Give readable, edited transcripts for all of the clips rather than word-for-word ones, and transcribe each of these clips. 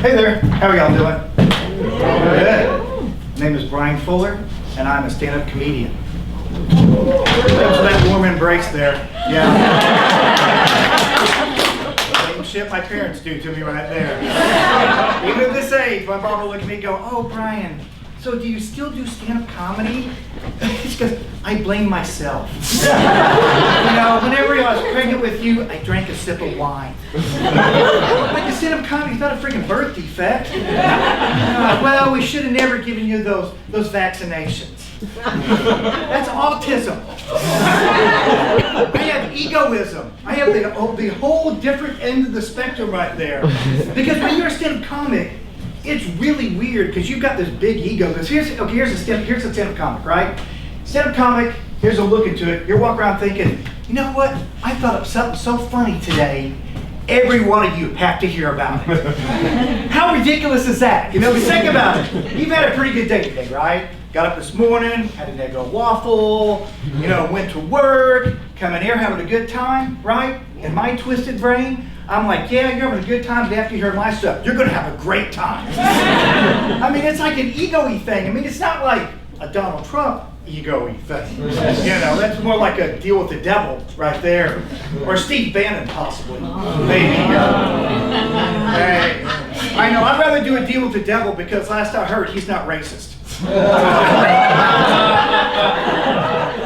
Hey there, how are y'all doing? Good. My name is Brian Fuller, and I'm a stand-up comedian. Thanks for that warm embrace there. Yeah. Same shit my parents do to me right there. Even at this age, my mom will look at me and go, "Oh, Brian, so do you still do stand-up comedy?" She goes, "I blame myself. You know, whenever I was pregnant with you, I drank a sip of wine." Like, the stand-up comedy's not a freaking birth defect. Well, we should have never given you those vaccinations. That's autism. I have egoism. I have the whole different end of the spectrum right there. Because when you're a stand-up comic, it's really weird because you've got this big ego. Because here's a stand-up comic, right? Stand-up comic, here's a look into it. You're walking around thinking, you know what? I thought of something so funny today. Every one of you have to hear about it. How ridiculous is that? You know, think about it. You've had a pretty good day today, right? Got up this morning, had an egg waffle, you know, went to work, come in here having a good time, right? In my twisted brain, I'm like, yeah, you're having a good time, but after you hear my stuff, you're gonna have a great time. I mean, it's like an ego-y thing. I mean, it's not like a Donald Trump ego-y thing. You know, that's more like a deal with the devil right there. Or Steve Bannon, possibly. Maybe. Hey, I know, I'd rather do a deal with the devil because last I heard, he's not racist.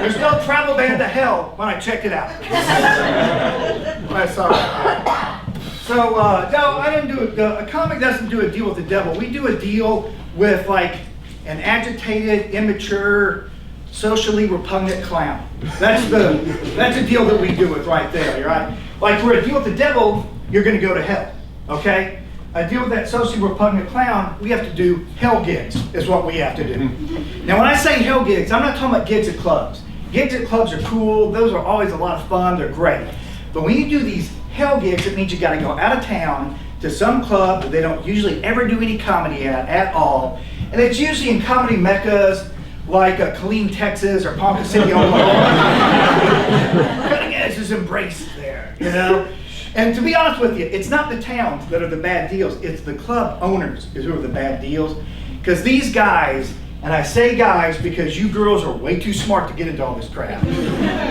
There's no travel ban to hell when I checked it out. I saw it. So, no, I didn't do it. A comic doesn't do a deal with the devil. We do a deal with, like, an agitated, immature, socially repugnant clown. That's a deal that we do with right there, right? Like, for a deal with the devil, you're going to go to hell, okay? A deal with that socially repugnant clown, we have to do hell gigs, is what we have to do. Now, when I say hell gigs, I'm not talking about gigs at clubs. Gigs at clubs are cool. Those are always a lot of fun. They're great. But when you do these hell gigs, it means you got to go out of town to some club that they don't usually ever do any comedy at all. And it's usually in comedy meccas like Killeen, Texas, or Ponca City, Oklahoma. Cutting edge is embraced there, you know? And to be honest with you, it's not the towns that are the bad deals, it's the club owners who are the bad deals. Because these guys, and I say guys because you girls are way too smart to get into all this crap.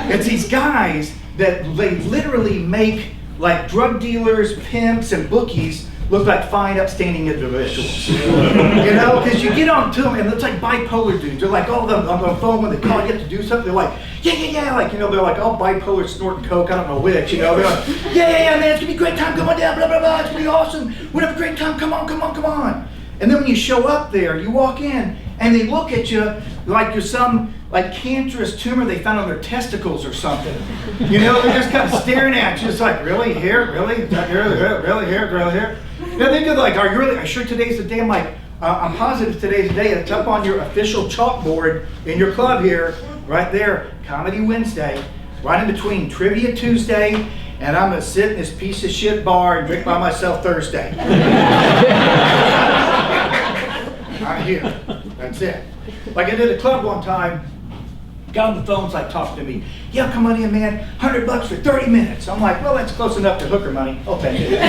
It's these guys that they literally make like drug dealers, pimps, and bookies look like fine, upstanding individuals. You know, because you get on to them and it's like bipolar dudes. They're like all on the phone when they call you up to do something. They're like, yeah, like, you know, they're like all bipolar, snorting coke, I don't know which, you know. They're like, yeah, man, it's gonna be a great time, come on down, blah, blah, blah, it's gonna be awesome. We're gonna have a great time, come on. And then when you show up there, you walk in and they look at you like you're some like cancerous tumor they found on their testicles or something. You know, they're just kind of staring at you. It's like, really? Here? Really? Really? Here? Really? Here? You know, they do like, are you sure today's the day? I'm like, I'm positive today's the day. It's up on your official chalkboard in your club here, right there, Comedy Wednesday, right in between Trivia Tuesday, and I'm gonna sit in this piece of shit bar and drink by myself Thursday. I'm here. That's it. Like I did a club one time, got on the phone, like talking to me. Yeah, come on in, man. $100 for 30 minutes. I'm like, well, that's close enough to hooker money. I'll take it.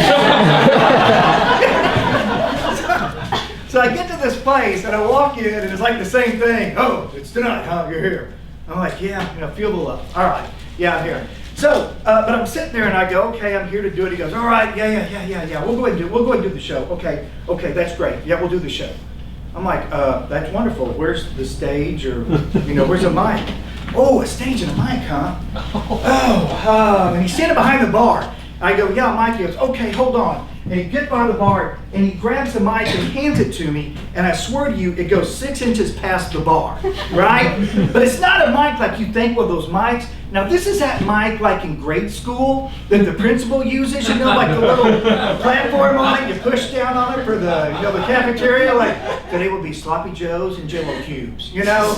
So I get to this place and I walk in and it's like the same thing. Oh, it's tonight, huh? You're here. I'm like, yeah, you know, feel the love. All right, yeah, I'm here. So, but I'm sitting there and I go, okay, I'm here to do it. He goes, all right, yeah. We'll go ahead and do the show. Okay, that's great. Yeah, we'll do the show. I'm like, that's wonderful. Where's the stage, or, you know, where's a mic? Oh, a stage and a mic, huh? And he's standing behind the bar. I go, yeah, Mike. He goes, okay, hold on. And he gets by the bar and he grabs the mic and hands it to me. And I swear to you, it goes 6 inches past the bar, right? But it's not a mic like you think with those mics. Now, this is that mic like in grade school that the principal uses, you know, like the little platform on it, you push down on it for the, you know, the cafeteria, like today will be sloppy joes and Jell-O cubes, you know?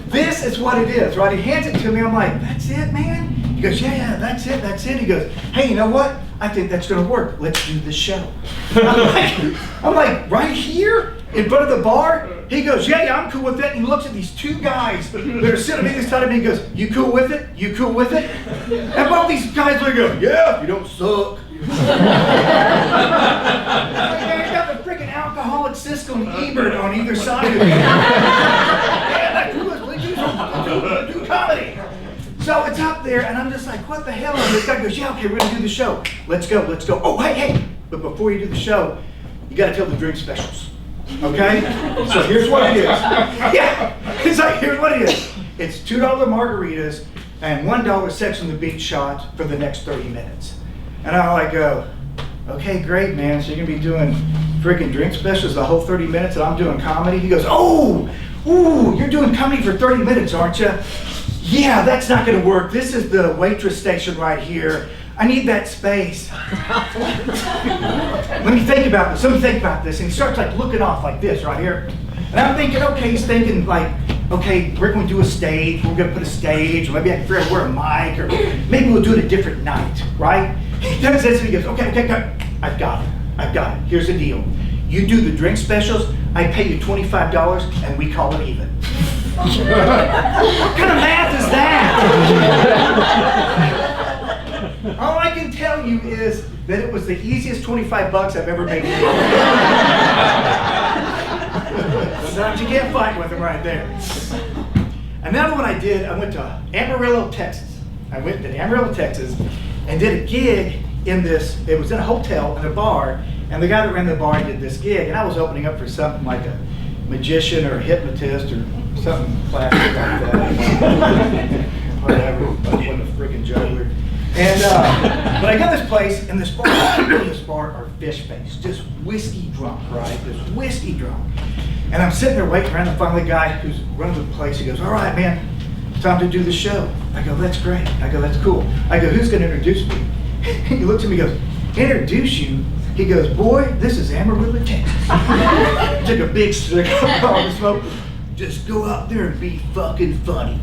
This is what it is, right? He hands it to me, I'm like, that's it, man? He goes, yeah, that's it. He goes, hey, you know what? I think that's gonna work. Let's do the show. I'm like, right here in front of the bar? He goes, yeah, I'm cool with it. And he looks at these two guys that are sitting on this side of me. He goes, you cool with it? You cool with it? And both these guys are going, yeah, you don't suck. He's got the Axel and Ebert on either side of me. Yeah, like, let's do comedy. So it's up there, and I'm just like, what the hell? And this guy goes, yeah, okay, we're gonna do the show. Let's go, let's go. Oh, hey. But before you do the show, you gotta tell the drink specials. Okay? So here's what it is. Yeah, it's like, here's what it is. It's $2 margaritas and $1 Sex on the Beach shot for the next 30 minutes. And I like go, okay, great, man. So you're gonna be doing freaking drink specials the whole 30 minutes and I'm doing comedy? He goes, ooh, you're doing comedy for 30 minutes, aren't you? Yeah, that's not gonna work. This is the waitress station right here. I need that space. Let me think about this. Let me think about this. And he starts like looking off like this right here. And I'm thinking, okay, he's thinking like, okay, we're going to do a stage. We're going to put a stage. Or maybe I can figure out where a mic. Or maybe we'll do it a different night, right? He does this and he goes, okay, I've got it. Here's the deal. You do the drink specials. I pay you $25 and we call it even. What kind of math is that? All I can tell you is that it was the easiest 25 bucks I've ever made. Sometimes you can't fight with them right there. Another one I did, I went to Amarillo, Texas. I went to Amarillo, Texas and did a gig in this, it was in a hotel, in a bar, and the guy that ran the bar did this gig, and I was opening up for something like a magician or a hypnotist or something classic like that. Whatever, what a freaking juggler. And but I got this place, and this bar, people in this bar are fish faced, just whiskey drunk, right? Just whiskey drunk. And I'm sitting there waiting around, and finally the guy who's running the place, he goes, all right, man, time to do the show. I go, that's great. I go, that's cool. I go, who's gonna introduce me? He looks at me and goes, introduce you? He goes, boy, this is Amarillo, Texas. Took a big stick of all the smoke. Just go out there and be fucking funny.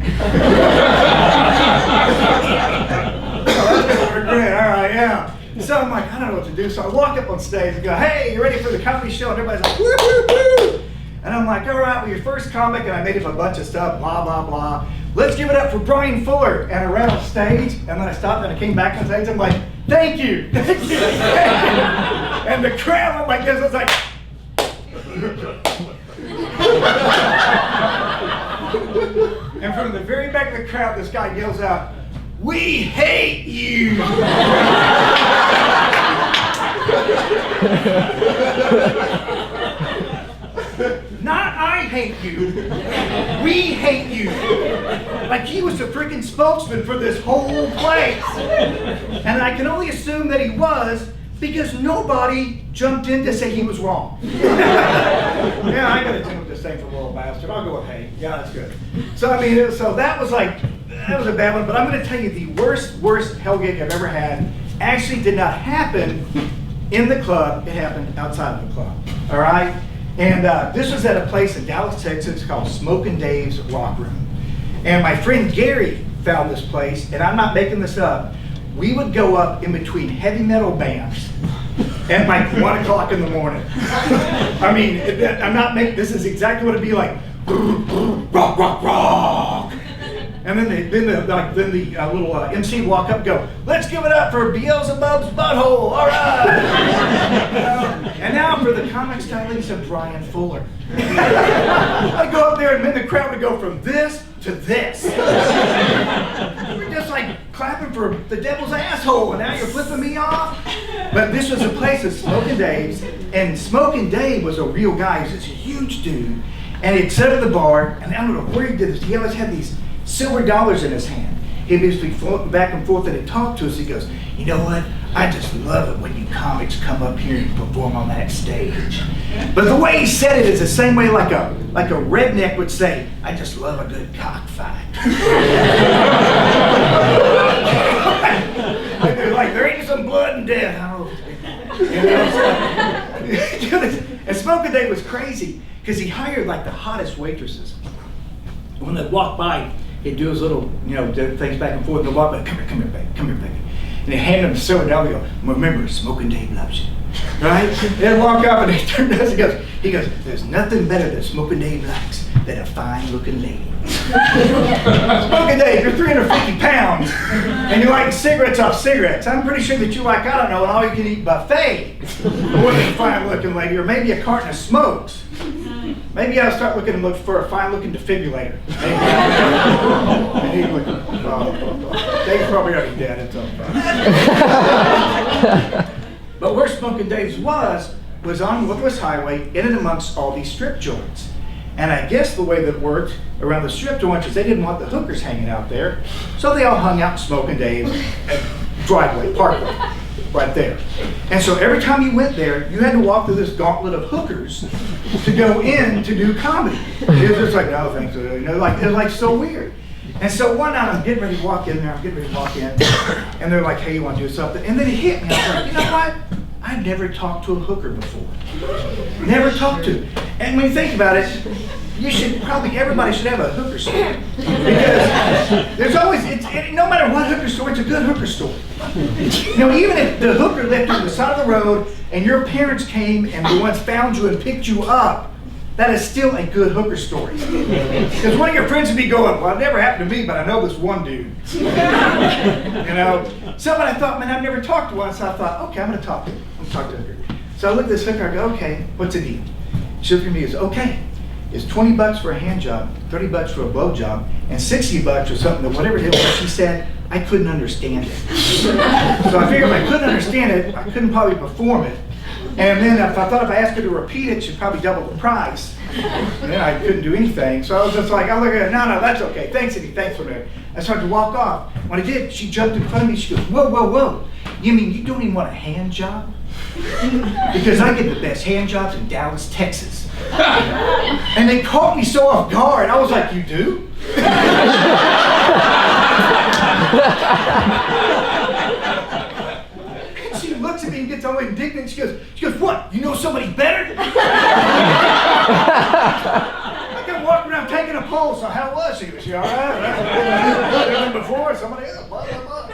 Great, all right, yeah. So I'm like, I don't know what to do. So I walk up on stage and go, hey, you ready for the comedy show? And everybody's like, woo, woo, woo. And I'm like, all right, well, your first comic, and I made up a bunch of stuff, blah, blah, blah. Let's give it up for Brian Fuller. And I ran on stage, and then I stopped, and I came back on stage. I'm like, thank you, thank you, thank you. And the crowd went like this. I was like, and from the very back of the crowd, this guy yells out, we hate you! Not I hate you. We hate you. Like he was the freaking spokesman for this whole place. And I can only assume that he was because nobody jumped in to say he was wrong. Yeah, I gotta tune with this thing for a little bastard. I'll go with hate. Yeah, that's good. So I mean, so that was like, that was a bad one, but I'm going to tell you the worst hell gig I've ever had actually did not happen in the club. It happened outside of the club, all right? And this was at a place in Dallas, Texas called Smokin' Dave's Rock Room. And my friend Gary found this place, and I'm not making this up. We would go up in between heavy metal bands at like 1 o'clock in the morning. I mean, I'm not making, this is exactly what it'd be like. Rock, rock, rock. And then the little MC would walk up and go, let's give it up for Beelzebub's Butthole, all right. And now for the comic stylings of Brian Fuller. I'd go up there and then the crowd would go from this to this. We're just like clapping for the devil's asshole and now you're flipping me off. But this was a place of Smokin' Dave's, and Smokin' Dave was a real guy. He was this huge dude. And he'd sit at the bar, and I don't know where he did this. He always had these silver dollars in his hand. He'd be floating back and forth and he'd talk to us. He goes, you know what? I just love it when you comics come up here and perform on that stage. But the way he said it is the same way like a redneck would say, I just love a good cockfight. Like there ain't some blood and death. And Smokin' Dave was crazy because he hired like the hottest waitresses. When they'd walk by, he'd do his little, things back and forth. They'd walk by, come here, baby. And he'd hand them the silver dollar. They go, remember, Smokin' Dave loves you, right? They'd walk up and he turned to us. He goes, there's nothing better than Smokin' Dave likes than a fine-looking lady. Smokin' Dave, you're 350 pounds, and you like cigarettes off cigarettes. I'm pretty sure that you like, I don't know, an all-you-can-eat buffet more than a fine-looking lady, or maybe a carton of smokes. maybe I'll start looking for a fine-looking defibrillator. Maybe Dave's probably already dead. It's okay. But where Smoking Dave's was on Woodwest Highway, in and amongst all these strip joints. And I guess the way that it worked around the strip joints is they didn't want the hookers hanging out there, so they all hung out in Smoking Dave's driveway, parkway, right there. And so every time you went there, you had to walk through this gauntlet of hookers to go in to do comedy. It was just like, no, thanks, it was like so weird. And so one night I'm getting ready to walk in there, and they're like, hey, you want to do something? And then it hit me. I was like, you know what? I've never talked to a hooker before. Never talked to. And when you think about it, everybody should have a hooker store. Because there's always, no matter what hooker store, it's a good hooker store. Even if the hooker left you on the side of the road and your parents came and the ones found you and picked you up, that is still a good hooker story. Because one of your friends would be going, well, it never happened to me, but I know this one dude. So when I thought, man, I've never talked to one, so I thought, okay, I'm going to talk to her. I'm going to talk to her. So I look at this hooker, I go, okay, what's the deal? She looked at me and goes, okay, it's $20 for a hand job, $30 for a blow job, and $60 or something, that whatever it was she said, I couldn't understand it. So I figured if I couldn't understand it, I couldn't probably perform it. And then if I asked her to repeat it, she'd probably double the price. And then I couldn't do anything. So I was just like, I look at her, no, that's okay. Thanks, Eddie, thanks for that. I started to walk off. When I did, she jumped in front of me. She goes, whoa, whoa, whoa. You mean you don't even want a hand job? Because I get the best hand jobs in Dallas, Texas. And they caught me so off guard. I was like, you do? She looks at me and gets all indignant. She goes, what? You know somebody better? I kept walking around taking a poll. So how was she? Was she all right? Better than before? Somebody else? Blah, blah, blah.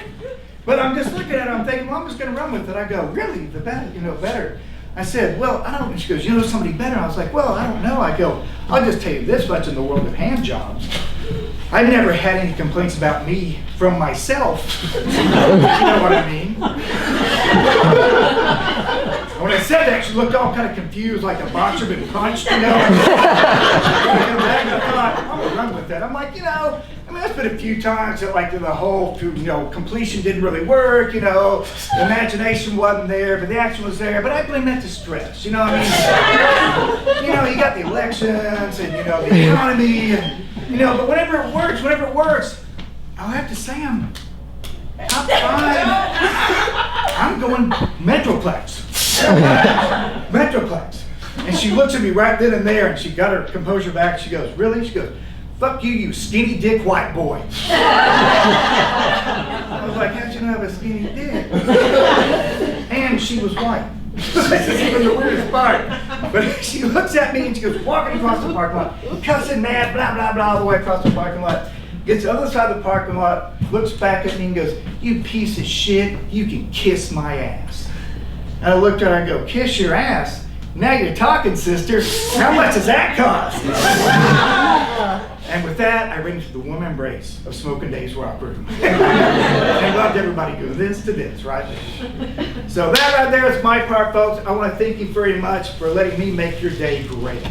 But I'm just looking at her. I'm thinking, well, I'm just going to run with it. I go, really? The better? Better? I said, well, I don't. And she goes, you know somebody better? I was like, well, I don't know. I go, I'll just tell you this much in the world of hand jobs. I've never had any complaints about me from myself. You know what I mean? When I said that, she looked all kind of confused, like a boxer been punched, I thought, I'm going to run with that. I'm like, there's been a few times that like the whole, completion didn't really work, the imagination wasn't there, but the action was there. But I blame that to stress, you got the elections and, the economy and, but whenever it works, I'll have to say I'm top 5. I'm going Metroplex. Metroplex. And she looks at me right then and there, and she got her composure back. She goes, really? She goes, fuck you, you skinny dick white boy. I was like, how'd you know I have a skinny dick? And she was white. This is even the weirdest part. But she looks at me and she goes walking across the parking lot, cussing mad, blah, blah, blah, all the way across the parking lot. Gets to the other side of the parking lot, looks back at me and goes, you piece of shit, you can kiss my ass. And I looked at her and go, kiss your ass? Now you're talking, sister. How much does that cost? And with that, I ran into the warm embrace of Smoking Dave's rock room. And loved everybody go this to this, right? So that right there is my part, folks. I want to thank you very much for letting me make your day great.